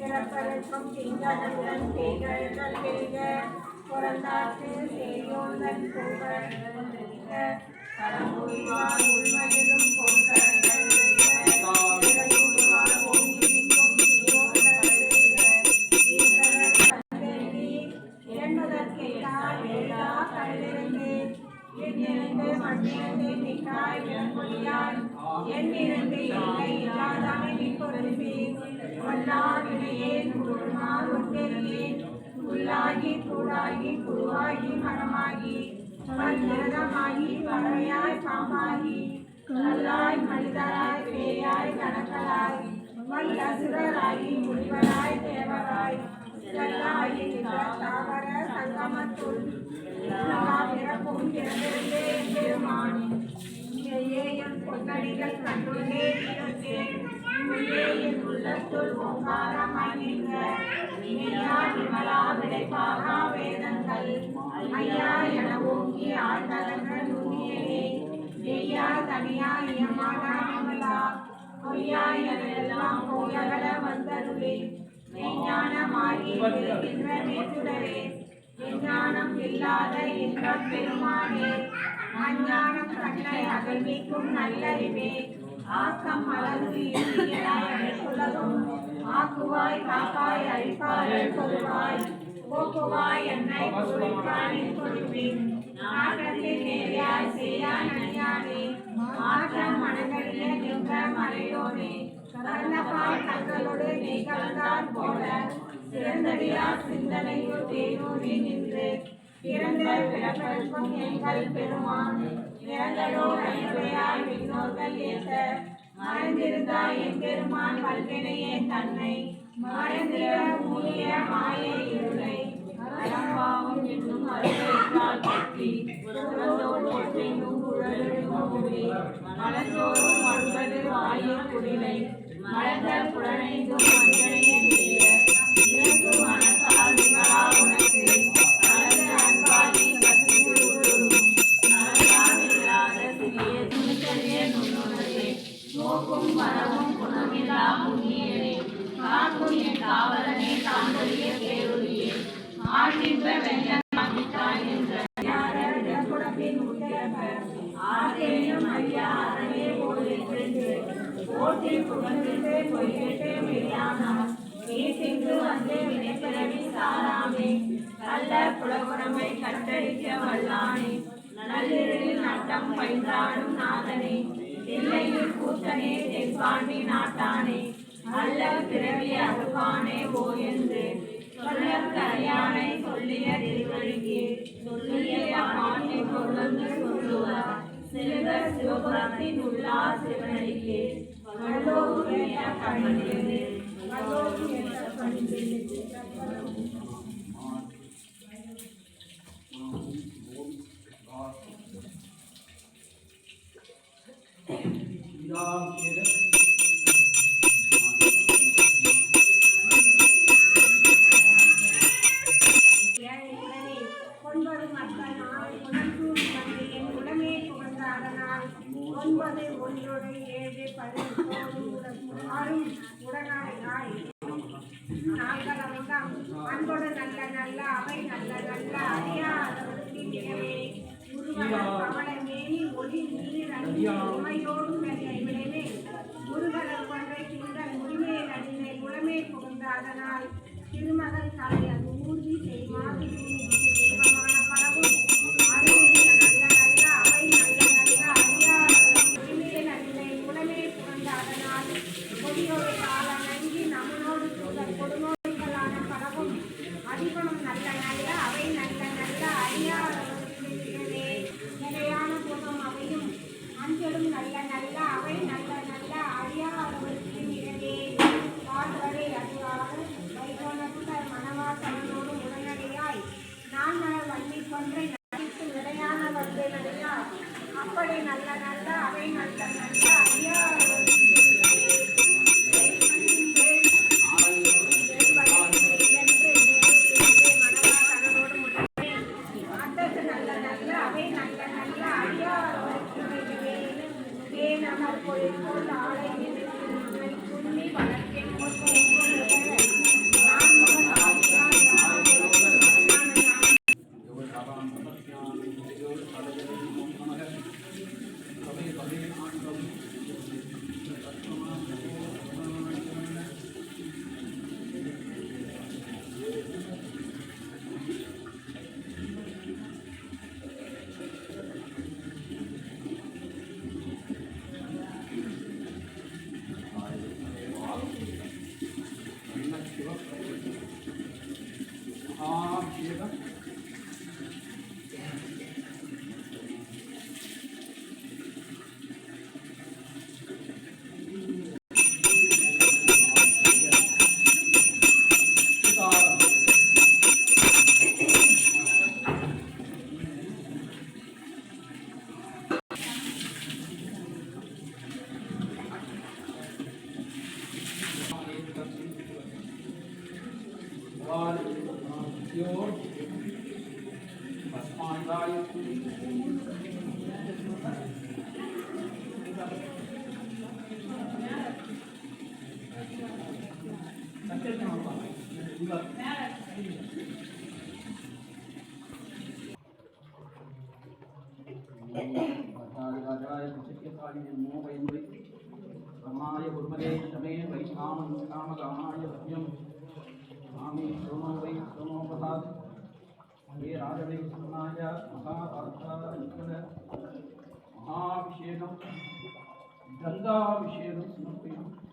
பிறப்பதற்கும் திங்களன் திகழ்கள் பெய்க புறந்தாற்று சேயோதன் புகழ் கடம்புரிவார் உள்மதிலும் பொங்கல்கள் உள்ளாகி கூடாகி குருவாகி மரமாகி பல்விரதமாகி பறவையாய் பாம்பாகி கல்லாய் மனிதராய் பேயாய் கணக்கராய் வல்லசுரராகி முனிவராய் தேவராய் செல்லாயி தாவர சங்கமத்துள் பிறப்பும் பிறந்திருந்தே பெருமானி என் பொன்னடிகள் கண்டுள்ளே என் உள்ளத்துள் ஓங்காரமாய் நின்ற விமலா விடைப்பாகா வேதங்கள் ஐயா என ஓங்கி ஆழ்ந்தகன்ற நுண்ணியனே மெய்யா தனியா இயமானா விமலா பொய்யா எல்லாம் போயகல வந்தருளே மெய்ஞானமாகி இருக்கின்ற மேசுடரே விஞ்ஞானம் இல்லாத இன்பப் பெருமானே அஞ்ஞானம் கண்ணை அகழ்விக்கும் நல்லறிவே ஆக்கம் அளவு இயலாயும் ஆக்குவாய் காப்பாய் அழிப்பாய் கொள்வாய் போக்குவாய் என்னை பொருளிப்பாய் கொடுப்பேன் நாட்டத்தில் நேரியாய் செய்யாய் நனியானே மாற்றம் மனங்களிய நின்ற மறையோனே கலந்தபால் தங்களோடு நீ கலந்தால் போல சிறந்தடியார் சிந்தனையுள் தேனூரி நின்று பிறந்த பிறப்பதற்கும் எங்கள் பெருமான் நிறங்களோ ஐவையாய் விண்ணோர்கள் ஏற்ற மறைந்திருந்தாய் என் பெருமான் வல்வினையே தன்னை மறைந்திர மூலிய மாயை இருளை அறம்பாவும் என்னும் அருளால் கட்டி என்னும் குழலெழுமூடி மலர்ந்தோறும் ஒன்பது வாயில் குடிலை மலர்ந்த புலனைந்தும் மஞ்சளைய விழிய இறந்து மனத்தால் விமலா உனக்கு கலந்த அன்பாகி கசிந்து உருளும் நலந்தாமில்லாத சிறிய துணிச்சலிய நுண்ணுணர்வே நோக்கும் வரவும் குணமில்லா புண்ணியனே காக்கும் என் காவலனே தாண்டலிய பேருளியே ஆற்றின்ப வெள்ளத்தாய் என்ற இடப்புறப்பின் உத்தரவ ஆதேனும் ஐயா அறவே ஓடிட்டு ஓட்டி புகழ்ந்து பொய்கெட்டு வெளியானார் நீசிங்கு வந்து வினைப்பிறவி சாராமே நல்ல புலகுணமை கட்டடிக்க வல்லானே நள்ளிரலில் நட்டம் பயின்றாடும் நாதனே தில்லையில் கூத்தனே தென்பாண்டி நாட்டானே நல்ல பிறவி அருகானே ஓ என்று சொல்லற்கரையானை சொல்லிய திருவழிக்கு சொல்லிய பாண்டி பொருளந்து சொல்லுவார் சிறுக சிவபுரத்தின் உள்ளார் சிவனடிக்கு வல்லோருடைய பணிந்தது வல்லோருடைய பணிந்தது 9 1 7 18 ஆறும் உடனாய் நால்களவெல்லாம் அன்போடு நல்ல நல்ல அவை நல்ல நல்ல அறியாதவருக்கு நிகழே முருகன் பவள மேனி ஒளி நீர் அணி உமையோடு விளைவே முருகனர் கொன்றை திங்கள் உரிமையை நடினை குளமே புகுந்த அதனால் திருமகன் தலை அது ஊர்தி செய்மாறு தெய்வமான பலவும் அருளிய நல்ல நல்ல அவை நல்ல நல்ல அறியாதவருக்கு உரிமையை நடினை குளமே புகுந்த அதனால் கொடியோடு கால நங்கி நம்மனோடு கொடுநோய்களான பலவும் அதிகமும் நல்ல நல்ல அவை நல்ல நல்ல அறியாதவருக்கு நிலையான போதும் அவையும் அஞ்சலும் நல்ல நல்ல அவை நல்ல நல்ல அறியாதவருக்கு நிகழே வாழ்வரை அறிவாக வைகோணத்த மனவாசனோடு உடனடியாய் நான் வள்ளி கொன்றை நடித்து நிலையான வந்து நடிகார் அப்படி நல்ல நல்ல அவை நல்ல நல்ல அறியாதவருக்கு रमाय गुरुमदे शमे वैष्णाम कामकामाय भव्यम स्वामी सोमो वै सोमो प्रसाद हे राजवे सोनाय महापार्थानिकल महाभिषेकम गंगाभिषेकम समर्पयामि।